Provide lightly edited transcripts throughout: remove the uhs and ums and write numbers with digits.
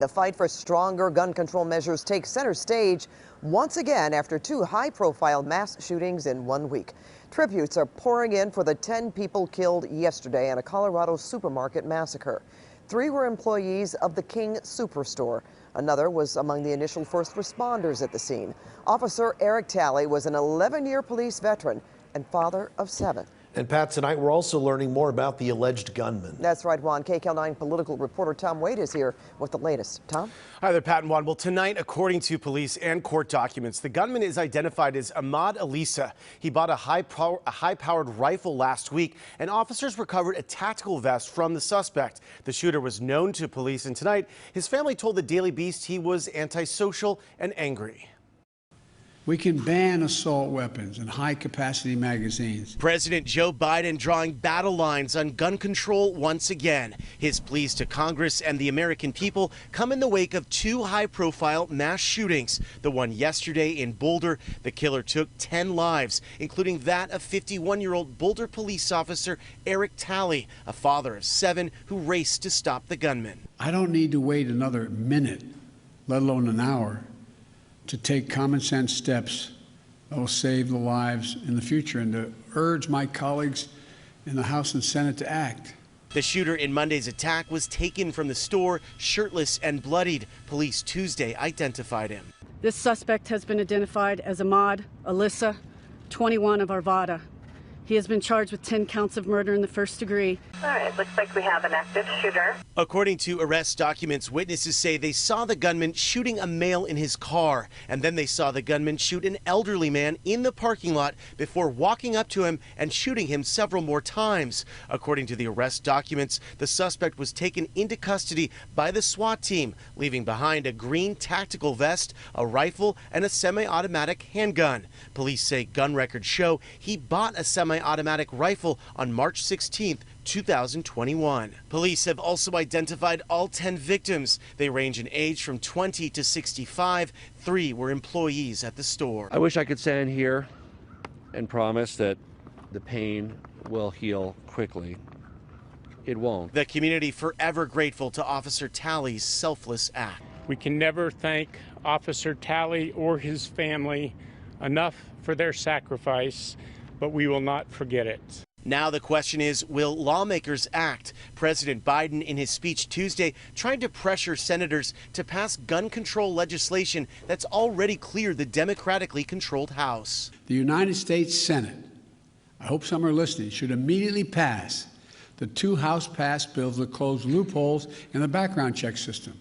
The fight for stronger gun control measures takes center stage once again after two high-profile mass shootings in 1 week. Tributes are pouring in for the 10 people killed yesterday in a Colorado supermarket massacre. 3 were employees of the King Superstore. Another was among the initial first responders at the scene. Officer Eric Talley was an 11-year police veteran and father of 7. And Pat, tonight we're also learning more about the alleged gunman. That's right, Juan. KCAL9 political reporter Tom Wade is here with the latest. Tom? Hi there, Pat and Juan. Well, tonight, according to police and court documents, the gunman is identified as Ahmad Alissa. He bought a high-powered rifle last week, and officers recovered a tactical vest from the suspect. The shooter was known to police, and tonight, his family told the Daily Beast he was antisocial and angry. We can ban assault weapons and high-capacity magazines. President Joe Biden drawing battle lines on gun control once again. His pleas to Congress and the American people come in the wake of 2 high-profile mass shootings. The one yesterday in Boulder, the killer took 10 lives, including that of 51-year-old Boulder police officer Eric Talley, a father of 7 who raced to stop the gunman. I don't need to wait another minute, let alone an hour, to take common sense steps that will save the lives in the future, and to urge my colleagues in the House and Senate to act. The shooter in Monday's attack was taken from the store shirtless and bloodied. Police Tuesday identified him. This suspect has been identified as Ahmad Alissa, 21 of Arvada. He has been charged with 10 counts of murder in the first degree. All right, looks like we have an active shooter. According to arrest documents, witnesses say they saw the gunman shooting a male in his car, and then they saw the gunman shoot an elderly man in the parking lot before walking up to him and shooting him several more times. According to the arrest documents, the suspect was taken into custody by the SWAT team, leaving behind a green tactical vest, a rifle, and a semi-automatic handgun. Police say gun records show he bought a semi-automatic rifle on March 16th, 2021. Police have also identified all 10 victims. They range in age from 20 to 65. 3 were employees at the store. I wish I could stand here and promise that the pain will heal quickly. It won't. The community forever grateful to Officer Talley's selfless act. We can never thank Officer Talley or his family enough for their sacrifice, but we will not forget it. Now the question is, will lawmakers act? President Biden, in his speech Tuesday, tried to pressure senators to pass gun control legislation that's already cleared the democratically controlled House. The United States Senate, I hope some are listening, should immediately pass the 2 House-passed bills that close loopholes in the background check system.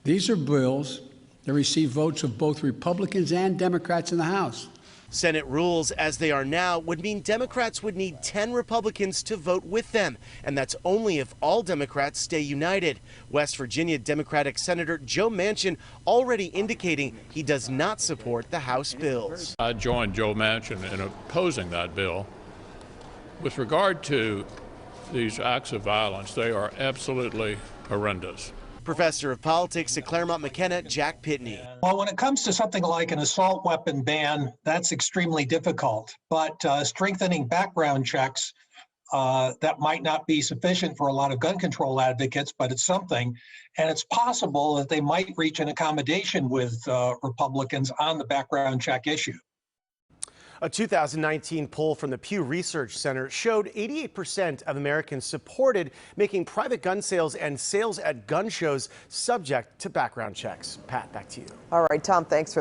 These are bills that receive votes of both Republicans and Democrats in the House. Senate rules as they are now would mean Democrats would need 10 Republicans to vote with them, and that's only if all Democrats stay united. West Virginia Democratic Senator Joe Manchin already indicating he does not support the House bills. I joined Joe Manchin in opposing that bill. With regard to these acts of violence, they are absolutely horrendous. Professor of Politics at Claremont McKenna, Jack Pitney. Well, when it comes to something like an assault weapon ban, that's extremely difficult. But strengthening background checks, that might not be sufficient for a lot of gun control advocates, but it's something. And it's possible that they might reach an accommodation with Republicans on the background check issue. A 2019 poll from the Pew Research Center showed 88% of Americans supported making private gun sales and sales at gun shows subject to background checks. Pat, back to you. All right, Tom, thanks for